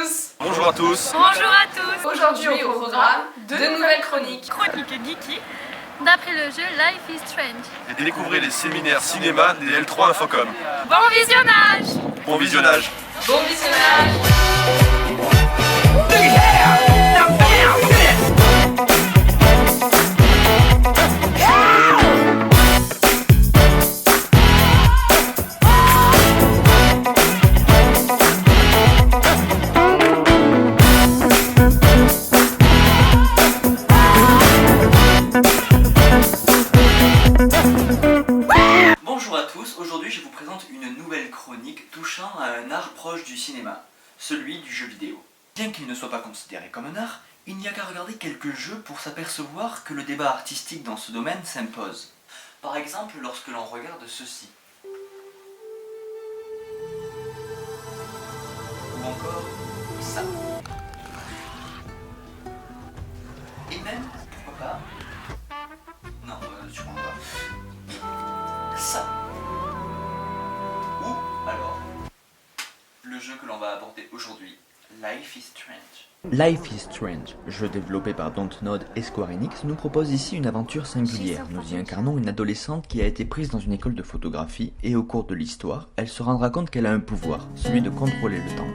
tous. Bonjour à tous. Bonjour à tous. Aujourd'hui au programme, deux nouvelles chroniques. Chronique geeky. D'après le jeu Life is Strange. Et découvrez les séminaires cinéma des L3 Infocom. Bon visionnage. Bon visionnage. Bon visionnage. Bonjour à tous, aujourd'hui je vous présente une nouvelle chronique touchant à un art proche du cinéma, celui du jeu vidéo. Bien qu'il ne soit pas considéré comme un art, il n'y a qu'à regarder quelques jeux pour s'apercevoir que le débat artistique dans ce domaine s'impose. Par exemple lorsque l'on regarde ceci. Ou encore ça. Et même, pourquoi pas, non, tu comprends pas, ça. Ou alors, le jeu que l'on va aborder aujourd'hui, Life is Strange. Life is Strange, jeu développé par Dontnod et Square Enix, nous propose ici une aventure singulière. Nous y incarnons une adolescente qui a été prise dans une école de photographie et au cours de l'histoire, elle se rendra compte qu'elle a un pouvoir, celui de contrôler le temps.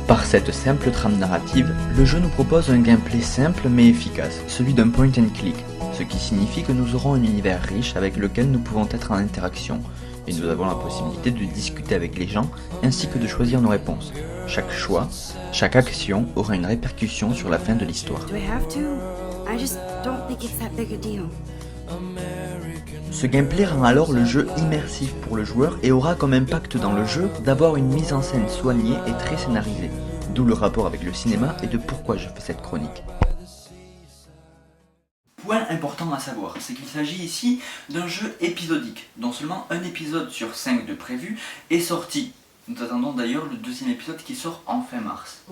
Par cette simple trame narrative, le jeu nous propose un gameplay simple mais efficace, celui d'un point and click, ce qui signifie que nous aurons un univers riche avec lequel nous pouvons être en interaction, et nous avons la possibilité de discuter avec les gens ainsi que de choisir nos réponses. Chaque choix, chaque action aura une répercussion sur la fin de l'histoire. Ce gameplay rend alors le jeu immersif pour le joueur et aura comme impact dans le jeu d'avoir une mise en scène soignée et très scénarisée, d'où le rapport avec le cinéma et de pourquoi je fais cette chronique. Point important à savoir, c'est qu'il s'agit ici d'un jeu épisodique, dont seulement un épisode sur 5 de prévu est sorti. Nous attendons d'ailleurs le deuxième épisode qui sort en fin mars.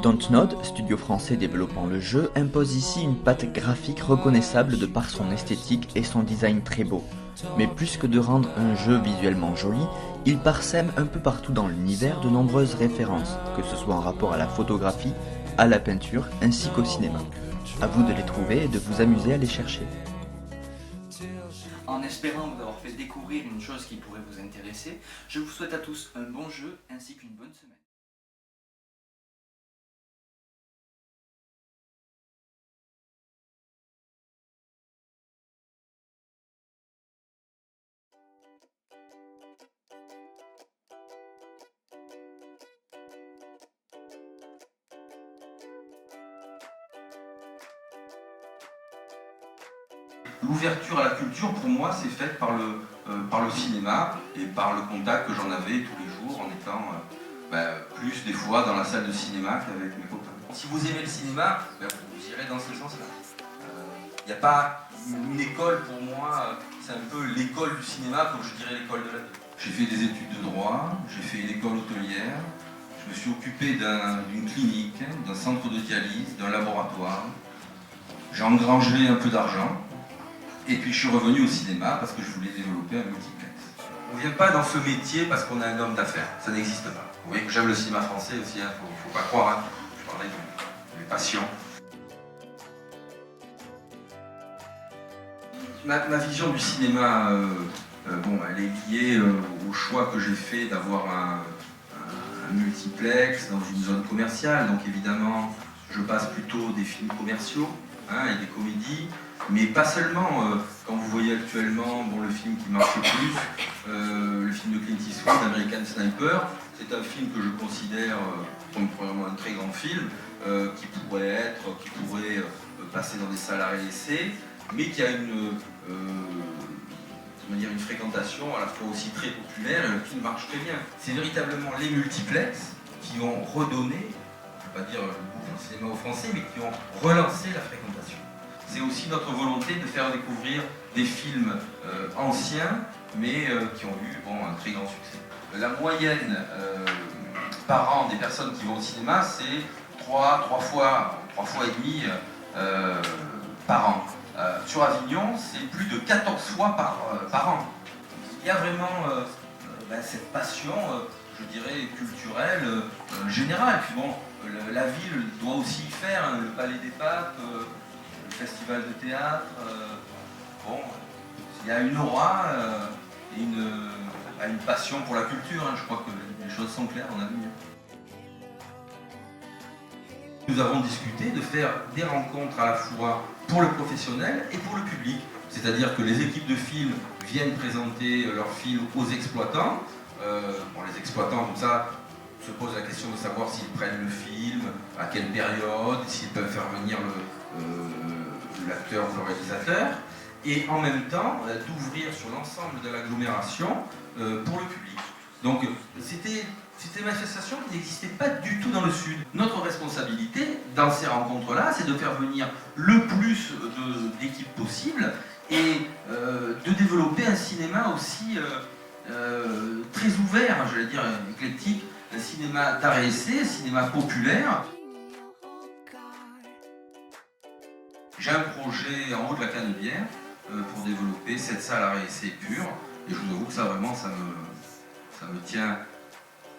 Dontnod, studio français développant le jeu, impose ici une patte graphique reconnaissable de par son esthétique et son design très beau. Mais plus que de rendre un jeu visuellement joli, il parsème un peu partout dans l'univers de nombreuses références, que ce soit en rapport à la photographie, à la peinture ainsi qu'au cinéma. À vous de les trouver et de vous amuser à les chercher. En espérant vous avoir fait découvrir une chose qui pourrait vous intéresser, je vous souhaite à tous un bon jeu ainsi qu'une bonne semaine. L'ouverture à la culture, pour moi, c'est faite par le cinéma et par le contact que j'en avais tous les jours en étant plus des fois dans la salle de cinéma qu'avec mes copains. Si vous aimez le cinéma, vous irez dans ce sens-là. Il n'y a pas une école pour moi, c'est un peu l'école du cinéma, comme je dirais l'école de la vie. J'ai fait des études de droit, j'ai fait une école hôtelière, je me suis occupé d'une clinique, d'un centre de dialyse, d'un laboratoire. J'ai engrangé un peu d'argent. Et puis je suis revenu au cinéma parce que je voulais développer un multiplex. On ne vient pas dans ce métier parce qu'on est un homme d'affaires, ça n'existe pas. Vous voyez que j'aime le cinéma français aussi, il ne faut pas croire, je parlais de mes passions. Ma vision du cinéma, elle est liée au choix que j'ai fait d'avoir un multiplex dans une zone commerciale, donc évidemment je passe plutôt des films commerciaux et des comédies. Mais pas seulement, quand vous voyez actuellement le film qui marche le plus, le film de Clint Eastwood, American Sniper, c'est un film que je considère comme probablement un très grand film, qui pourrait passer dans des salles à essai, mais qui a une fréquentation à la fois aussi très populaire et le film marche très bien. C'est véritablement les multiplex qui ont redonné, je ne vais pas dire le goût du cinéma aux Français, mais qui ont relancé la fréquentation. C'est aussi notre volonté de faire découvrir des films anciens, mais qui ont eu un très grand succès. La moyenne par an des personnes qui vont au cinéma, c'est 3 fois et demi par an. Sur Avignon, c'est plus de 14 fois par an. Il y a vraiment cette passion, je dirais, culturelle, générale. Puis bon, la ville doit aussi y faire, hein, le Palais des Papes, le festival de théâtre. Bon, il y a une aura et une passion pour la culture. Hein. Je crois que les choses sont claires en Avignon. Nous avons discuté de faire des rencontres à la fois pour le professionnel et pour le public. C'est-à-dire que les équipes de films viennent présenter leurs films aux exploitants. Les exploitants, comme ça, se posent la question de savoir s'ils prennent le film, à quelle période, s'ils peuvent faire venir l'acteur ou le réalisateur. Et en même temps, d'ouvrir sur l'ensemble de l'agglomération pour le public. Donc, c'était une manifestation qui n'existait pas du tout dans le Sud. Notre responsabilité dans ces rencontres-là, c'est de faire venir le plus d'équipes possible et de développer un cinéma aussi très ouvert, j'allais dire éclectique, un cinéma d'art et essai, un cinéma populaire. J'ai un projet en haut de la Canebière pour développer cette salle art et essai pure, et je vous avoue que ça vraiment, ça me tient.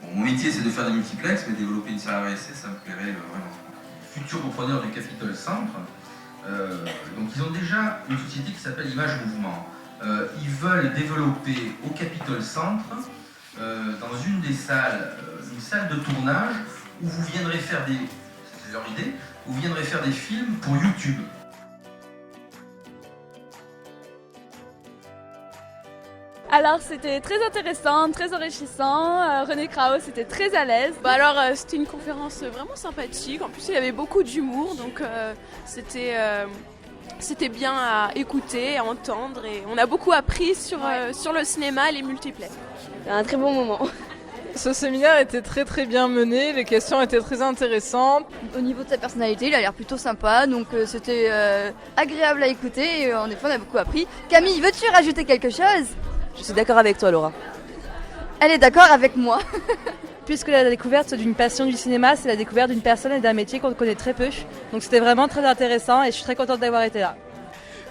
Bon, mon métier c'est de faire des multiplexes, mais développer une salle art et essai, ça me plairait vraiment. Futur repreneur du Capitol Centre, donc ils ont déjà une société qui s'appelle Image Mouvement. Ils veulent développer au Capitol Centre, dans une des salles, une salle de tournage où vous viendrez faire c'est leur idée, où vous viendrez faire des films pour YouTube. Alors c'était très intéressant, très enrichissant. René Krauss était très à l'aise. C'était une conférence vraiment sympathique. En plus il y avait beaucoup d'humour, donc c'était bien à écouter, à entendre, et on a beaucoup appris sur le cinéma et les multiplexes. C'était un très bon moment. Ce séminaire était très très bien mené, les questions étaient très intéressantes. Au niveau de sa personnalité, il a l'air plutôt sympa, donc c'était agréable à écouter et en effet on a beaucoup appris. Camille, veux-tu rajouter quelque chose ? Je suis d'accord avec toi, Laura. Elle est d'accord avec moi. Puisque la découverte d'une passion du cinéma, c'est la découverte d'une personne et d'un métier qu'on connaît très peu. Donc c'était vraiment très intéressant et je suis très contente d'avoir été là.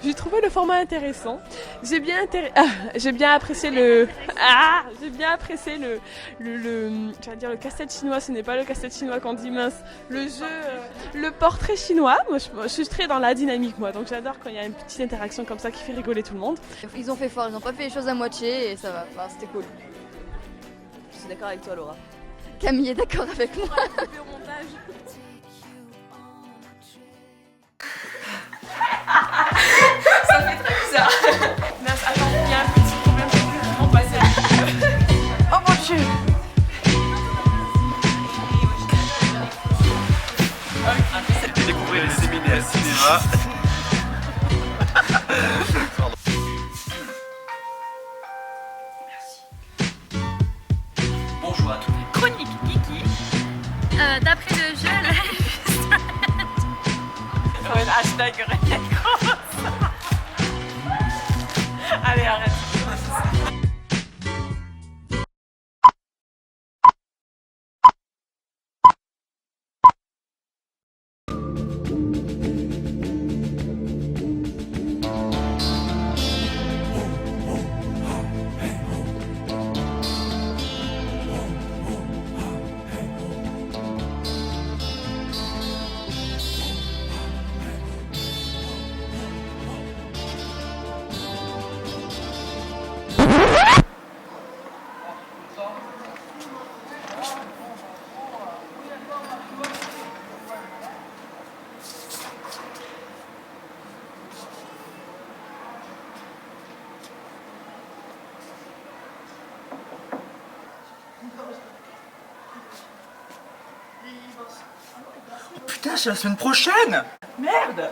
J'ai trouvé le format intéressant. J'ai bien apprécié le casse-tête chinois. Ce n'est pas le casse-tête chinois qu'on dit, mince. Le jeu, le portrait chinois. Moi, je suis très dans la dynamique, moi. Donc j'adore quand il y a une petite interaction comme ça qui fait rigoler tout le monde. Ils ont fait fort, ils n'ont pas fait les choses à moitié et ça va. Enfin, c'était cool. Je suis d'accord avec toi, Laura. Camille est d'accord avec moi. Au montage. Ça fait très bizarre. Mince, attends, il y a un petit problème technique. On passe à Oh mon Dieu! Découvrez les séminaires cinéma. Bonjour à tous. Chronique Kiki. D'après le jeu Life is Strange. hashtag René Krauss. Allez, arrête. Putain, c'est la semaine prochaine! Merde!